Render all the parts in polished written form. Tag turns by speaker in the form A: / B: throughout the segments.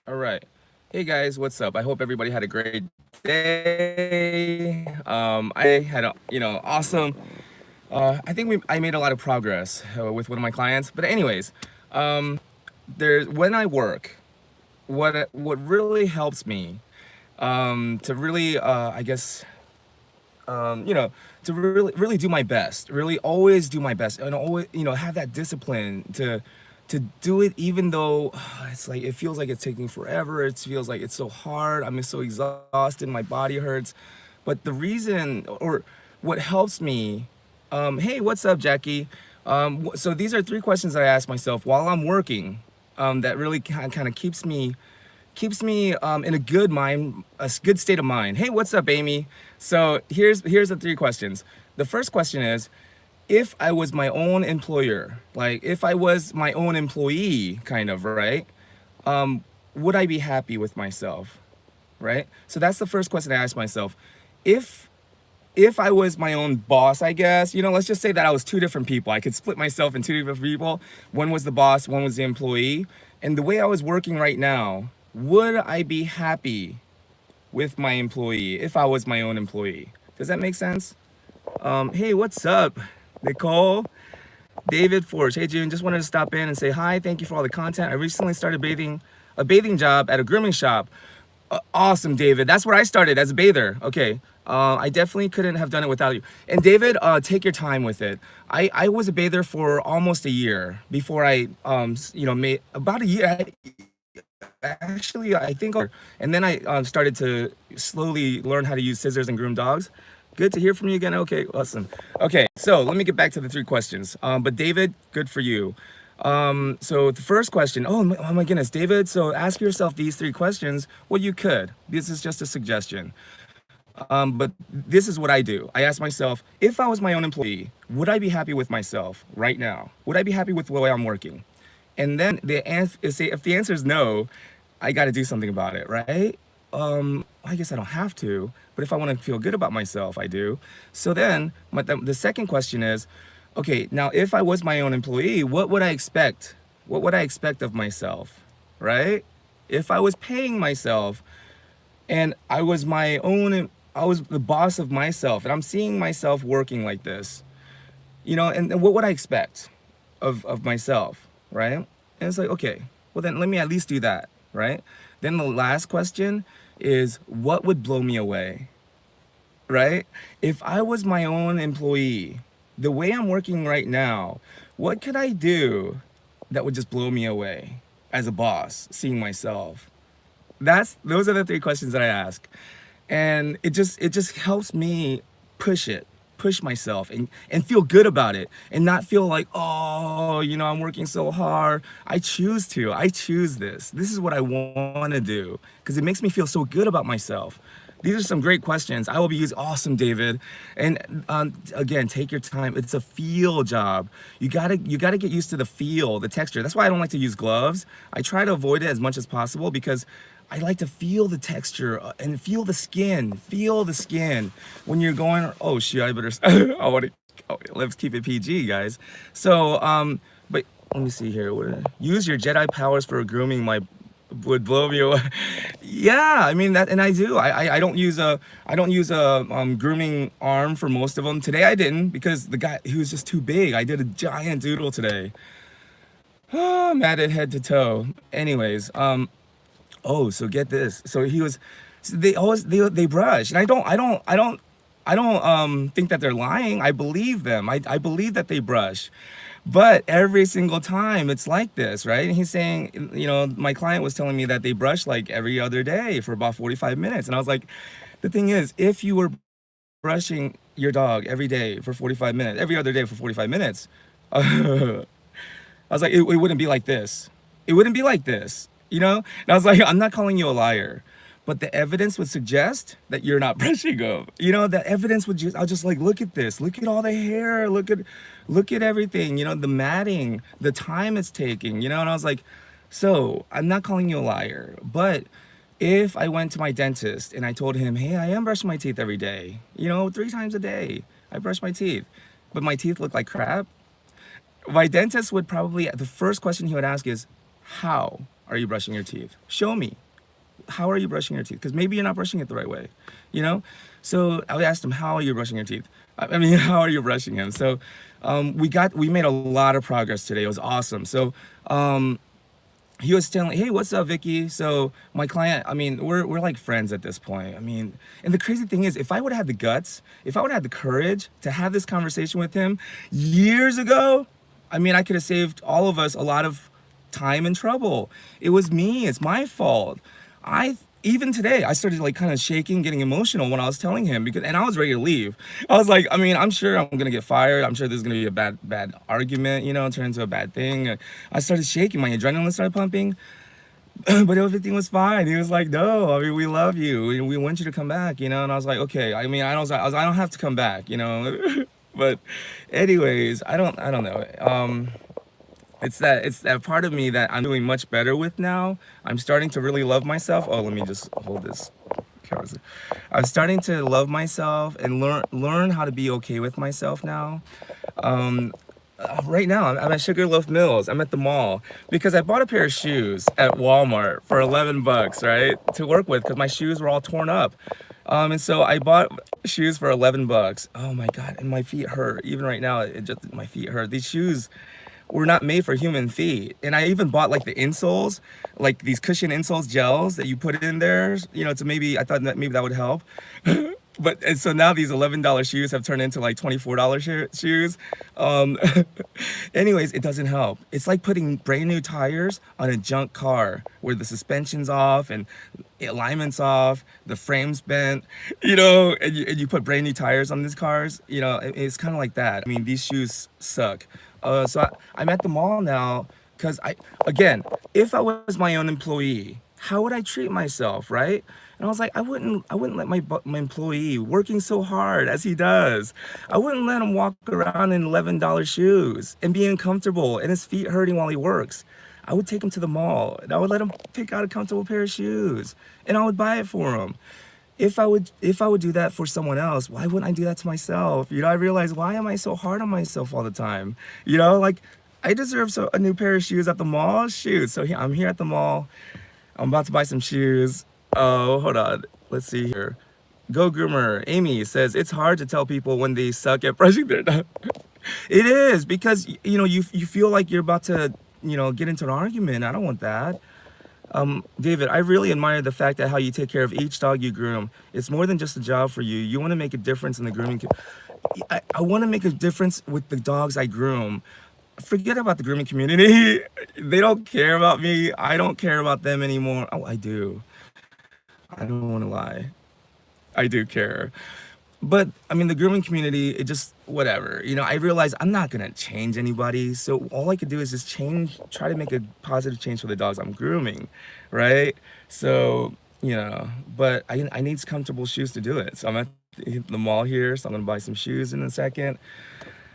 A: All right. Hey guys, what's up? I hope everybody had a great day. I had a, awesome. I think I made a lot of progress with one of my clients. But anyways, there's when I work, what really helps me to really, I guess, you know, to really do my best, really always do my best, and always, have that discipline to do it, even though it's like it feels like it's taking forever. It feels like it's so hard. I'm so exhausted. My body hurts. But the reason, or what helps me, hey, what's up, Jackie? So these are three questions I ask myself while I'm working, that really kind of keeps me in a good mind, a good state of mind. Hey, what's up, Amy? So here's the three questions. The first question is, if I was my own employer, like if I was my own employee, kind of, right? Would I be happy with myself, right? So that's the first question I ask myself. If if I was my own boss, I guess, let's just say that I was two different people. I could split myself in two different people. One was the boss, one was the employee. And the way I was working right now, would I be happy with my employee if I was my own employee? Does that make sense? Hey, what's up, Nicole? David Forge. Hey, June, just wanted to stop in and say hi. Thank you for all the content. I recently started a bathing job at a grooming shop. Awesome, David. That's where I started, as a bather. Okay. I definitely couldn't have done it without you. And David, take your time with it. I was a bather for almost a year before I, made about a year. Actually, I think, and then I started to slowly learn how to use scissors and groom dogs. Good to hear from you again. Okay, awesome. Okay, so let me get back to the three questions. But David, good for you. So the first question, oh my goodness, David. So ask yourself these three questions. Well, you could. This is just a suggestion. But this is what I do. I ask myself, if I was my own employee, would I be happy with myself right now? Would I be happy with the way I'm working? And then if the answer is no, I got to do something about it, right? I guess I don't have to, but if I want to feel good about myself, I do. So then the second question is, okay, now if I was my own employee, what would I expect? What would I expect of myself, right? If I was paying myself and I was the boss of myself, and I'm seeing myself working like this, and what would I expect of myself, right? And it's like, okay, well then let me at least do that, right? Then the last question is, what would blow me away, right? If I was my own employee, the way I'm working right now, what could I do that would just blow me away as a boss, seeing myself? Those are the three questions that I ask. And it just helps me push myself and feel good about it, and not feel like, oh, I'm working so hard. I choose this is what I want to do, because it makes me feel so good about myself. These are some great questions. I will be using. Awesome, David. And again, take your time. It's a feel job. You gotta get used to the feel, the texture. That's why I don't like to use gloves. I try to avoid it as much as possible, because I like to feel the texture, and feel the skin. Feel the skin when you're going. Oh shit! I better. I want to. Oh, let's keep it PG, guys. So, but let me see here. Use your Jedi powers for grooming my would blow me away. Yeah, I mean that, and I do. I don't use a grooming arm for most of them. Today I didn't, because the guy, he was just too big. I did a giant doodle today. Oh, mad at head to toe. Anyways, oh, so get this. So he was. So they brush, and I don't think that they're lying. I believe them. I believe that they brush. But every single time it's like this, right? And he's saying, my client was telling me that they brush like every other day for about 45 minutes. And I was like, the thing is, if you were brushing your dog every day for 45 minutes, every other day for 45 minutes, I was like, it wouldn't be like this. It wouldn't be like this, And I was like, I'm not calling you a liar, but the evidence would suggest that you're not brushing them. The evidence would I'll just like, look at this, look at all the hair, look at everything, the matting, the time it's taking, and I was like, so I'm not calling you a liar, but if I went to my dentist and I told him, hey, I am brushing my teeth every day, 3 times a day, I brush my teeth, but my teeth look like crap, my dentist would probably, the first question he would ask is, how? are you brushing your teeth? Show me. How are you brushing your teeth? Because maybe you're not brushing it the right way, you know? So I asked him, how are you brushing your teeth? I mean, how are you brushing them? So we made a lot of progress today. It was awesome. So he was telling, hey, what's up, Vicky? So my client, I mean, we're like friends at this point. I mean, and the crazy thing is, if I would have had the guts, if I would have had the courage to have this conversation with him years ago, I mean, I could have saved all of us a lot of time and trouble. It was me. It's my fault. Even today, I started like kind of shaking, getting emotional when I was telling him and I was ready to leave. I was like, I mean, I'm sure I'm gonna get fired. I'm sure there's gonna be a bad argument, you know, turn into a bad thing. I started shaking, my adrenaline started pumping, but everything was fine. He was like, no, I mean, we love you. We want you to come back, you know. And I was like, okay. I mean, I don't have to come back, you know. But, anyways, I don't know. It's that part of me that I'm doing much better with now. I'm starting to really love myself. Oh, let me just hold this. I'm starting to love myself and learn how to be okay with myself now. Right now, I'm at Sugarloaf Mills. I'm at the mall because I bought a pair of shoes at Walmart for 11 bucks, right, to work with because my shoes were all torn up. And so I bought shoes for 11 bucks. Oh my God, and my feet hurt. Even right now, my feet hurt. These shoes were not made for human feet. And I even bought like the insoles, like these cushion insoles gels that you put in there, you know, I thought that maybe that would help. But and so now these $11 shoes have turned into like $24 shoes. Anyways, it doesn't help. It's like putting brand new tires on a junk car where the suspension's off and alignment's off, the frame's bent, you know, and you put brand new tires on these cars. You know, it's kind of like that. I mean, these shoes suck. I'm at the mall now because again, if I was my own employee, how would I treat myself, right? And I was like, I wouldn't let my employee working so hard as he does, I wouldn't let him walk around in $11 shoes and be uncomfortable and his feet hurting while he works. I would take him to the mall and I would let him pick out a comfortable pair of shoes and I would buy it for him. If I would do that for someone else, why wouldn't I do that to myself? You know, I realized, why am I so hard on myself all the time? You know, like I deserve a new pair of shoes at the mall. Shoot, so I'm here at the mall. I'm about to buy some shoes. Oh, hold on. Let's see here. Go Groomer. Amy says, it's hard to tell people when they suck at brushing their teeth. It is, because, you know, you feel like you're about to, you know, get into an argument. I don't want that. David, I really admire the fact that how you take care of each dog you groom. It's more than just a job for you. You want to make a difference in the grooming. I want to make a difference with the dogs I groom. Forget about the grooming community. They don't care about me. I don't care about them anymore. Oh, I do. I don't want to lie. I do care. But I mean, the grooming community, it just, whatever. You know, I realize I'm not going to change anybody. So all I could do is just try to make a positive change for the dogs I'm grooming, right? So, you know, but I need comfortable shoes to do it. So I'm at the mall here, so I'm going to buy some shoes in a second.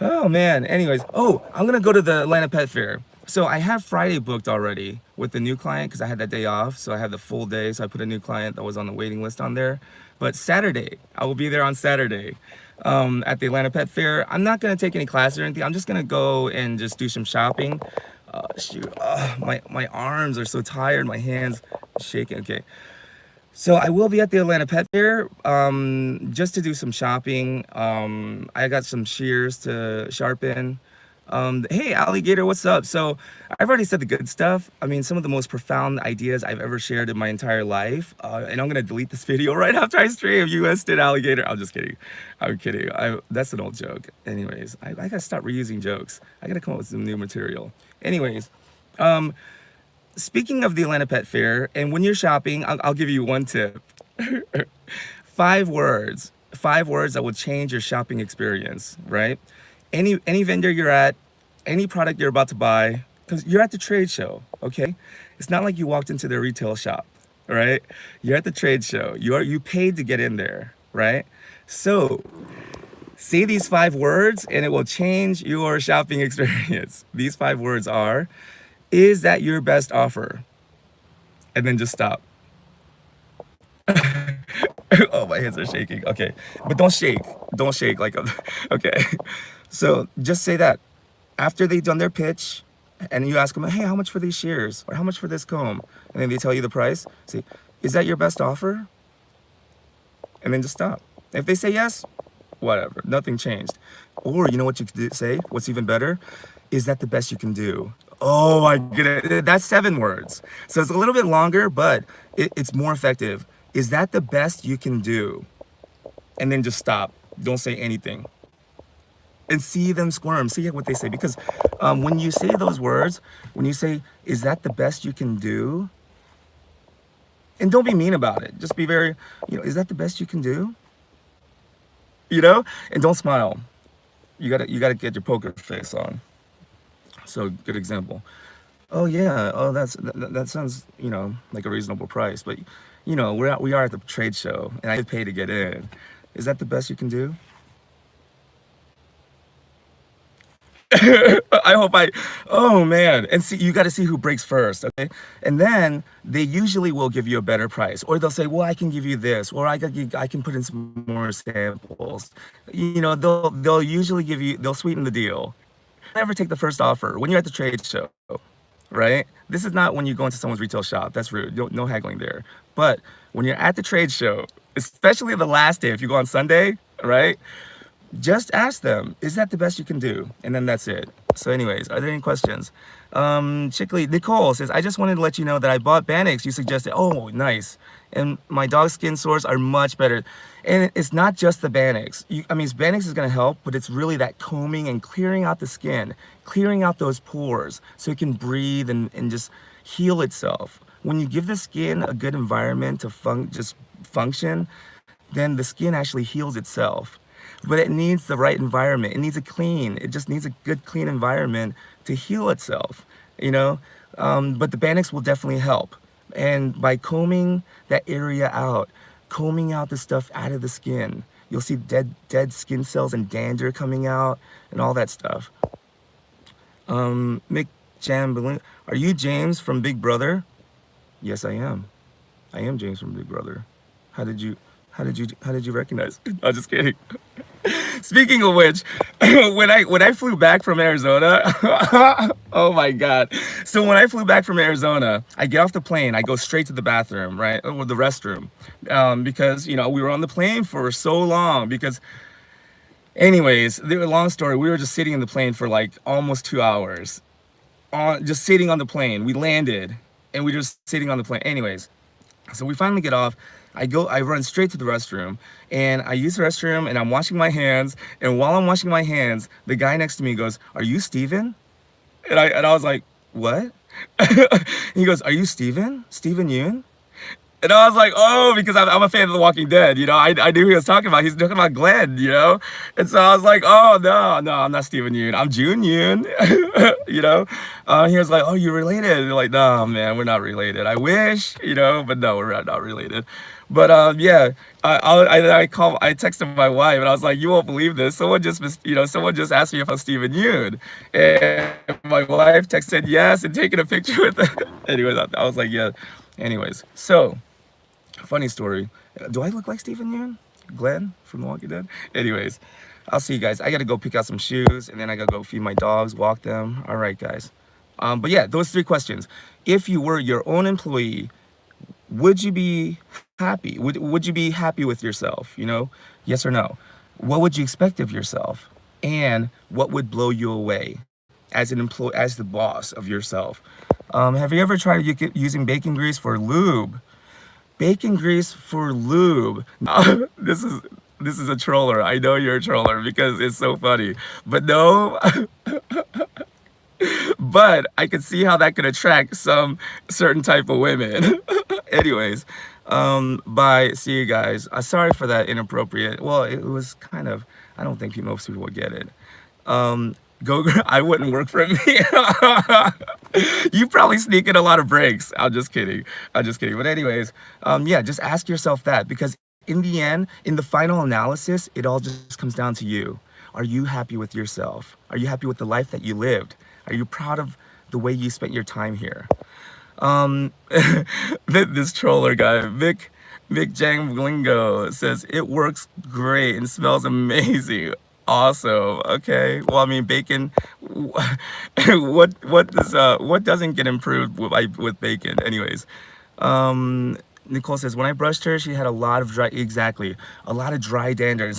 A: Oh, man. Anyways, I'm going to go to the Atlanta Pet Fair. So I have Friday booked already with the new client because I had that day off. So I had the full day. So I put a new client that was on the waiting list on there. But Saturday, I will be there on Saturday at the Atlanta Pet Fair. I'm not going to take any classes or anything. I'm just going to go and just do some shopping. My arms are so tired. My hands shaking. Okay. So I will be at the Atlanta Pet Fair just to do some shopping. I got some shears to sharpen. Hey, Alligator, what's up? So I've already said the good stuff. I mean, some of the most profound ideas I've ever shared in my entire life. And I'm going to delete this video right after I stream. You instant Alligator. I'm just kidding. I'm kidding. That's an old joke. Anyways, I got to stop reusing jokes. I got to come up with some new material. Anyways, speaking of the Atlanta Pet Fair, and when you're shopping, I'll give you one tip. 5 words. 5 words that will change your shopping experience, right? Any vendor you're at, any product you're about to buy, because you're at the trade show, okay? It's not like you walked into the retail shop, right? You're at the trade show. You paid to get in there, right? So say these 5 words and it will change your shopping experience. These 5 words are, is that your best offer? And then just stop. Oh, my hands are shaking. Okay, but don't shake. Don't shake like, okay. So just say that. After they've done their pitch, And you ask them, hey, how much for these shears? Or how much for this comb? And then they tell you the price. Say, is that your best offer? And then just stop. If they say yes, whatever, nothing changed. Or you know what you could say? What's even better? Is that the best you can do? Oh, I get it. That's 7 words. So it's a little bit longer, but it's more effective. Is that the best you can do? And then just stop. Don't say anything. And see them squirm, see what they say. Because when you say those words, when you say, is that the best you can do? And don't be mean about it. Just be very, is that the best you can do? And don't smile. You gotta get your poker face on. So good example. Oh yeah, oh that sounds, like a reasonable price, but we are at the trade show and I did pay to get in. Is that the best you can do? I hope oh man. And see, you got to see who breaks first, okay? And then they usually will give you a better price, or they'll say, well, I can give you this, or I can put in some more samples. They'll usually they'll sweeten the deal. Never take the first offer when you're at the trade show, right? This is not when you go into someone's retail shop. That's rude. No haggling there. But when you're at the trade show, especially the last day, if you go on Sunday, right? Just ask them, is that the best you can do? And then that's it. So anyways, are there any questions? Chickley, Nicole says, I just wanted to let you know that I bought Banix. You suggested, oh, nice. And my dog's skin sores are much better. And it's not just the Banix. Banix is gonna help, but it's really that combing and clearing out the skin, clearing out those pores so it can breathe and just heal itself. When you give the skin a good environment to just function, then the skin actually heals itself. But it needs the right environment. It just needs a good, clean environment to heal itself, But the Banix will definitely help. And by combing that area out, combing out the stuff out of the skin, you'll see dead skin cells and dander coming out and all that stuff. Mick Jambalin, are you James from Big Brother? Yes, I am. I am James from Big Brother. How did you recognize? I'm just kidding. Speaking of which, when I flew back from Arizona, oh my God. So when I flew back from Arizona, I get off the plane, I go straight to the bathroom, right? Or the restroom. Because, we were on the plane for so long anyways, long story, we were just sitting in the plane for like almost 2 hours. Just sitting on the plane. We landed and we were just sitting on the plane. Anyways, so we finally get off. I run straight to the restroom and I use the restroom and I'm washing my hands. And while I'm washing my hands, the guy next to me goes, are you Steven? And I was like, what? He goes, are you Steven? Steven Yeun? And I was like, oh, because I'm a fan of The Walking Dead, I knew who he was talking about. He's talking about Glenn, And so I was like, oh, no, I'm not Steven Yeun. I'm Jun Yoon, He was like, oh, you're related? And like, no, man, we're not related. I wish, but no, we're not related. But yeah, I texted my wife and I was like, you won't believe this. Someone just asked me if I'm Steven Yeun. And my wife texted yes and taking a picture with it. Anyways, I was like, yeah. Anyways, so funny story. Do I look like Steven Yeun? Glenn from The Walking Dead? Anyways, I'll see you guys. I gotta go pick out some shoes and then I gotta go feed my dogs, walk them. All right, guys. But yeah, those 3 questions. If you were your own employee, would you be happy? Would you be happy with yourself? Yes or no? What would you expect of yourself? And what would blow you away as an employee, as the boss of yourself? Have you ever tried using bacon grease for lube? Bacon grease for lube. This is a troller. I know you're a troller because it's so funny. But no. But I could see how that could attract some certain type of women. Anyways, bye. See you guys. Sorry for that inappropriate. Well, it was kind of, I don't think most people would get it. I wouldn't work for me. You probably sneak in a lot of breaks. I'm just kidding. But anyways, yeah, just ask yourself that, because in the end, in the final analysis, it all just comes down to you. Are you happy with yourself? Are you happy with the life that you lived? Are you proud of the way you spent your time here? This troller guy, Mick Janglingo, says it works great and smells amazing. Awesome. Okay. Well, I mean, bacon. What doesn't get improved with bacon? Anyways, Nicole says when I brushed her, she had a lot of dry. Exactly, a lot of dry dander and